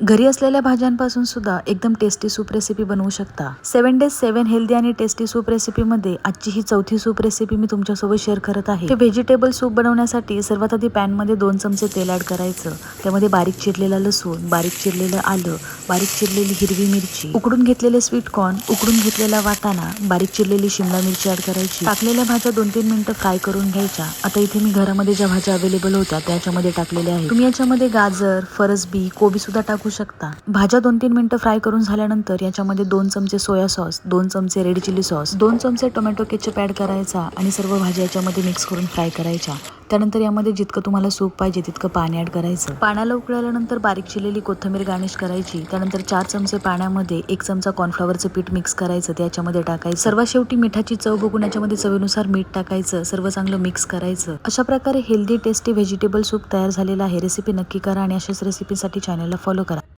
घरी असलेल्या भाज्यांपासून सुद्धा एकदम टेस्टी सूप रेसिपी बनवू शकता। 7 days 7 हेल्दी आणि टेस्टी सूप रेसिपी मध्ये आजची ही चौथी सूप रेसिपी मी तुमच्यासोबत शेअर करत आहे। हे व्हेजिटेबल सूप बनवण्यासाठी सर्वात आधी पॅन मध्ये 2 चमचे तेल ऍड करायचं। त्यामध्ये बारीक चिरलेला लसूण, बारीक चिरलेलं आलं, बारीक चिरलेली हिरवी मिरची, उकडून घेतलेले स्वीट कॉर्न, उकडून घेतलेला वाटाणा, बारीक चिरलेली शिमला मिरची ऍड करायची। टाकलेल्या भाज्या 2-3 मिनिटं फ्राय करून घ्यायच्या। आता इथे मी घरामध्ये ज्या भाज्या अवेलेबल होत्या त्याच्यामध्ये टाकलेल्या आहेत। तुम्ही याच्यामध्ये गाजर, फरसबी, कोबी सुद्धा टाकू शकता। भाज्या 2-3 मिनिटं फ्राय करून झाल्यानंतर याच्यामध्ये 2 चमचे सोया सॉस, 2 चमचे रेड चिली सॉस, 2 चमचे टोमॅटो केचप ऍड करायचा आणि सर्व भाज्या याच्यामध्ये मिक्स करून फ्राय करायच्या। त्यानंतर यामध्ये जितकं तुम्हाला सूप पाहिजे तितकं पाणी ऍड करायचं। पाण्याला उकळल्यानंतर बारीक चिरलेली कोथिंबीर गार्निश करायची। त्यानंतर 4 चमचे पाण्यामध्ये 1 चमचा कॉर्नफ्लॉवरचं पीठ मिक्स करायचं, त्याच्यामध्ये टाकायचं। सर्वात शेवटी मिठाची चव बघून याच्यामध्ये चवीनुसार मीठ टाकायचं, सर्व चांगलं मिक्स करायचं। अशा प्रकारे हेल्दी टेस्टी व्हेजिटेबल सूप तयार झालेला आहे। रेसिपी नक्की करा आणि अशाच रेसिपीसाठी चॅनलला फॉलो करा।